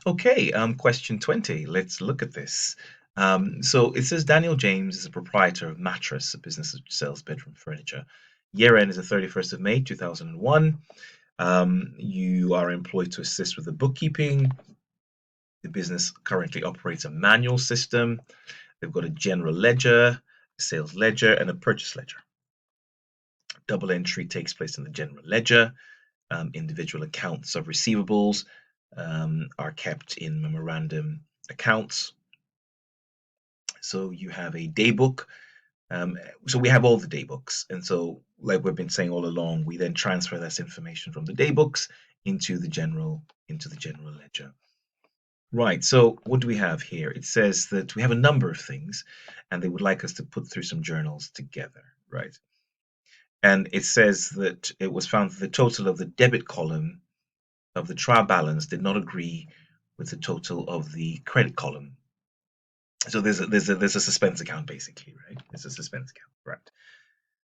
Okay, question 20. Let's look at this. So it says Daniel James is a proprietor of Mattress, a business that sells bedroom furniture. Year end is the 31st of May, 2001. You are employed to assist with the bookkeeping. The business currently operates a manual system. They've got a general ledger, a sales ledger, and a purchase ledger. Double entry takes place in the general ledger. Individual accounts of receivables are kept in memorandum accounts. So you have a day book. So we have all the day books, and so like we've been saying all along, we then transfer this information from the day books into the general ledger. Right. So what do we have here? It says that we have a number of things, and they would like us to put through some journals together. Right. And it says that it was found that the total of the debit column of the trial balance did not agree with the total of the credit column. So there's a suspense account basically, right? It's a suspense account, right?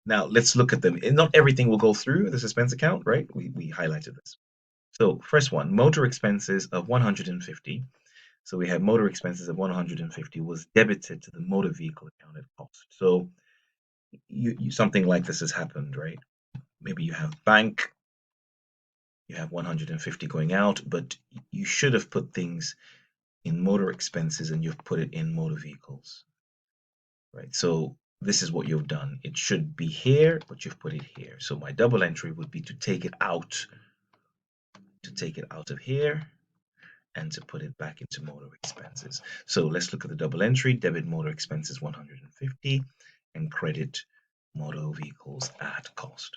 Now let's look at them. And not everything will go through the suspense account, right? We highlighted this. So first one, motor expenses of 150. So we have motor expenses of 150 was debited to the motor vehicle account at cost. So you something like this has happened, right? Maybe you have bank, you have 150 going out, but you should have put things in motor expenses and you've put it in motor vehicles, right? So this is what you've done. It should be here, but you've put it here. So my double entry would be to take it out of here and to put it back into motor expenses. So let's look at the double entry, debit motor expenses 150 and credit motor vehicles at cost.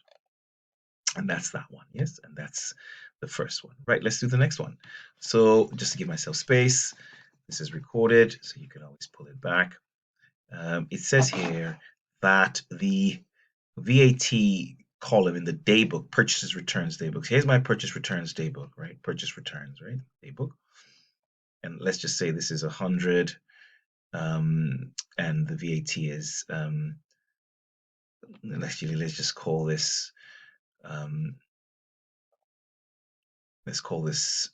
And that's that one, yes? And that's the first one. Right, let's do the next one. So just to give myself space, this is recorded, so you can always pull it back. It says here that the VAT column in the daybook, purchases returns daybook. Here's my purchase returns daybook, right? Purchase returns, right? Daybook. And let's just say this is 100, and the VAT is, actually, um, let's call this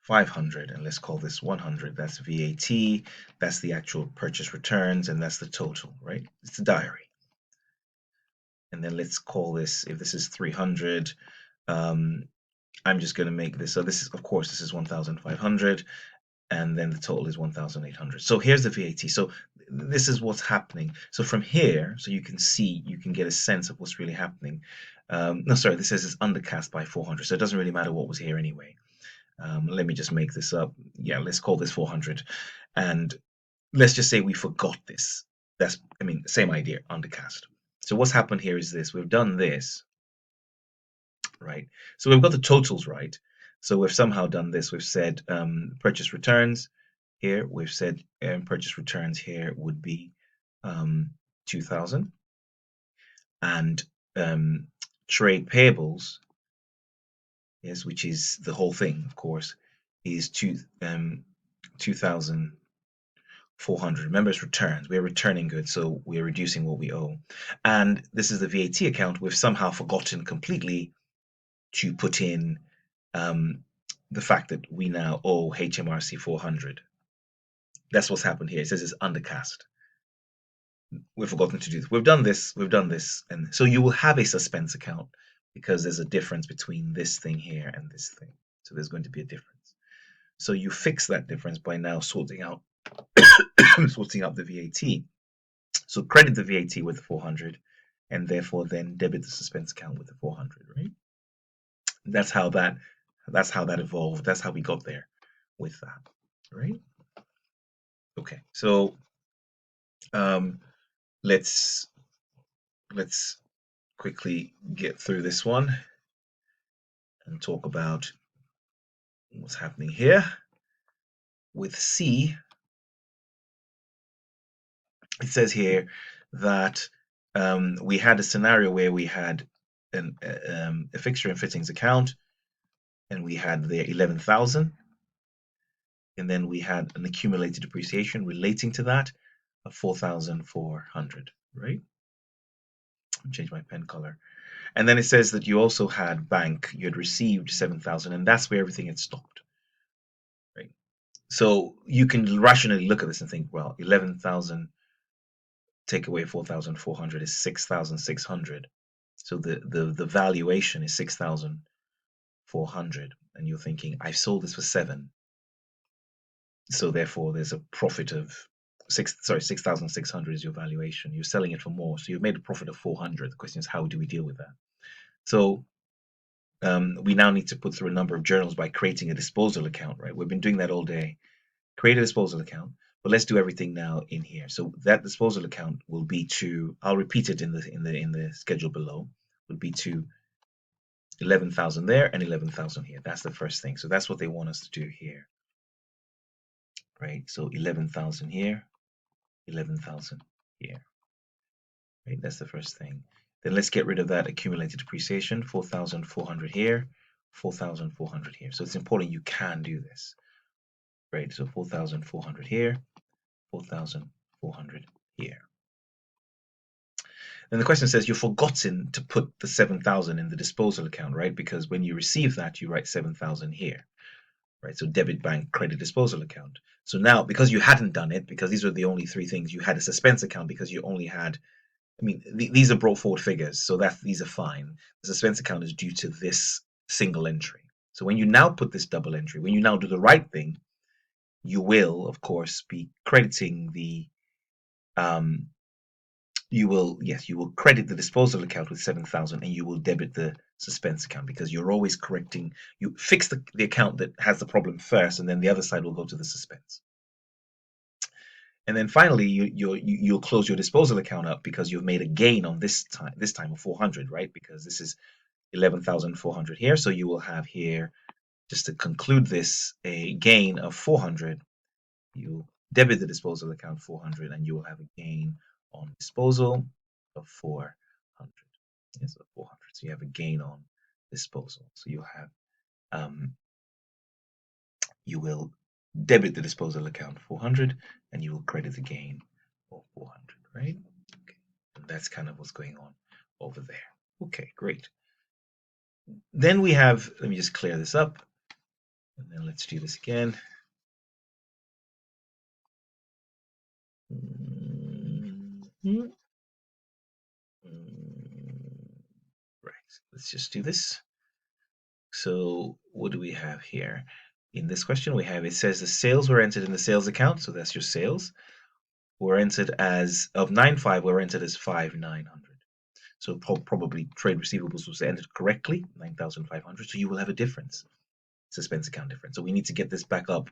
500, and let's call this 100. That's VAT. That's the actual purchase returns, and that's the total, right? It's a diary. And then let's call this, if this is 300, I'm just going to make this, so this is, of course, this is 1,500, and then the total is 1,800. So here's the VAT. So this is what's happening. So from here, so you can see, you can get a sense of what's really happening. No, sorry, this says it's undercast by 400, so it doesn't really matter what was here anyway. Let me just make this up. Yeah, let's call this 400. And let's just say we forgot this. That's, I mean, same idea, undercast. So what's happened here is this. We've done this, right? So we've got the totals right. So we've somehow done this. We've said purchase returns here. We've said purchase returns here would be 2,000. And trade payables, yes, which is the whole thing, of course, is 2,400. Remember, it's returns. We're returning goods, so we're reducing what we owe. And this is the VAT account. We've somehow forgotten completely to put in the fact that we now owe HMRC 400. That's what's happened here. It says it's undercast. We've forgotten to do this. We've done this. And so you will have a suspense account because there's a difference between this thing here and this thing. So there's going to be a difference. So you fix that difference by now sorting out sorting out the VAT. So credit the VAT with 400 and therefore then debit the suspense account with the 400, right? That's how that evolved. That's how we got there with that, right? Okay. So um let's let's quickly get through this one and talk about what's happening here. With C, it says here that we had a scenario where we had a fixture and fittings account, and we had the 11,000, and then we had an accumulated depreciation relating to that of 4,400, right? Change my pen color. And then it says that you also had bank, you had received 7,000, and that's where everything had stopped. So you can rationally look at this and think, well, 11,000 take away 4,400 is 6,600. So the valuation is 6,400, and you're thinking, I've sold this for 7, so therefore there's a profit of 6,600 is your valuation. You're selling it for more, so you've made a profit of 400. The question is, how do we deal with that? So we now need to put through a number of journals by creating a disposal account, right? We've been doing that all day. Create a disposal account, but let's do everything now in here. So that disposal account will be to, I'll repeat it in the schedule below, would be to 11,000 there and 11,000 here. That's the first thing. So that's what they want us to do here, right? So 11,000 here, 11,000 here, right? That's the first thing. Then let's get rid of that accumulated depreciation, 4,400 here, 4,400 here. So it's important you can do this, right? So 4,400 here, 4,400 here. Then the question says you've forgotten to put the 7,000 in the disposal account, right? Because when you receive that, you write 7,000 here, right? So debit, bank, credit, disposal account. So now, because you hadn't done it, because these were the only three things, you had a suspense account because you only had, I mean, these are brought forward figures, so that these are fine. The suspense account is due to this single entry. So when you now put this double entry, when you now do the right thing, you will, of course, be crediting the you will, yes, you will credit the disposal account with 7,000 and you will debit the suspense account, because you're always correcting, you fix the account that has the problem first, and then the other side will go to the suspense. And then finally, you'll close your disposal account up because you've made a gain on this time of 400, right? Because this is 11,400 here. So you will have here, just to conclude this, a gain of 400. You debit the disposal account 400 and you will have a gain on disposal of 400. Yes, of 400. So you have a gain on disposal. So you will debit the disposal account 400 and you will credit the gain of 400, right? Okay. And that's kind of what's going on over there. Okay, great. Then we have, let me just clear this up and then let's do this again. Right, let's just do this. So what do we have here? In this question, we have, it says the sales were entered in the sales account, so that's your sales. Were entered as, of 9,500, were entered as 5,900. So probably trade receivables was entered correctly, 9,500. So you will have a difference, suspense account difference. So we need to get this back up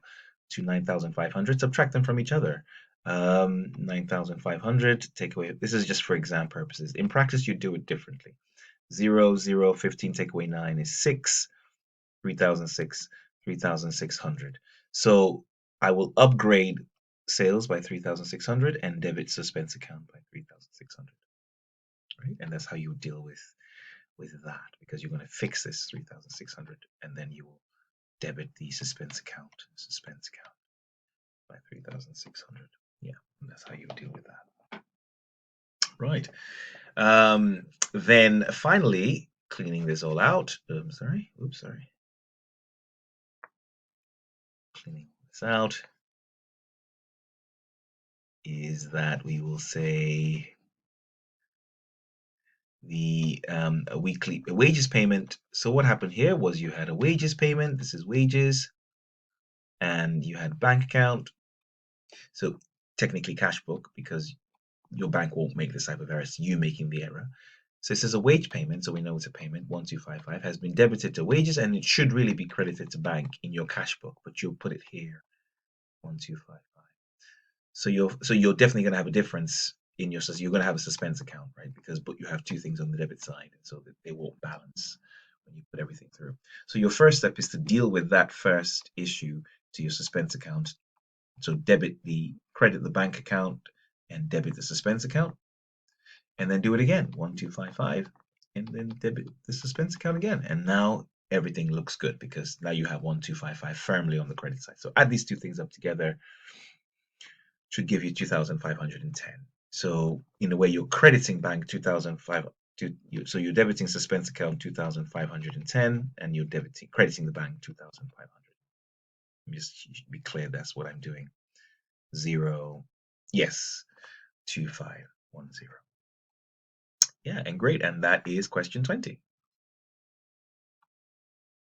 to 9,500, subtract them from each other. 9,500, take away, this is just for exam purposes. In practice, you do it differently. 0, 0, 15, take away 9 is 6. 3,600. So I will upgrade sales by 3,600 and debit suspense account by 3,600. Right? And that's how you deal with that, because you're going to fix this 3,600 and then you will debit the suspense account by 3,600. Yeah, and that's how you deal with that. Right. Then finally, cleaning this all out. Oops, sorry. Cleaning this out is that we will say the a weekly wages payment. So what happened here was you had a wages payment. This is wages, and you had bank account. So technically cash book, because your bank won't make this type of error. It's you making the error. So this is a wage payment, so we know it's a payment. 1255 has been debited to wages, and it should really be credited to bank in your cash book, but you'll put it here, 1255. So you're definitely going to have a difference in your, you're going to have a suspense account, right? But you have two things on the debit side, so that they won't balance when you put everything through. So your first step is to deal with that first issue to your suspense account. So credit the bank account and debit the suspense account, and then do it again, 1255, and then debit the suspense account again. And now everything looks good because now you have 1255 firmly on the credit side. So add these two things up together, should give you 2,510. So in a way, you're crediting bank 2,500. So you're debiting suspense account 2,510, and you're crediting the bank 2,500. Just be clear that's what I'm doing. 0, yes, 2510. Yeah, and great. And that is question 20.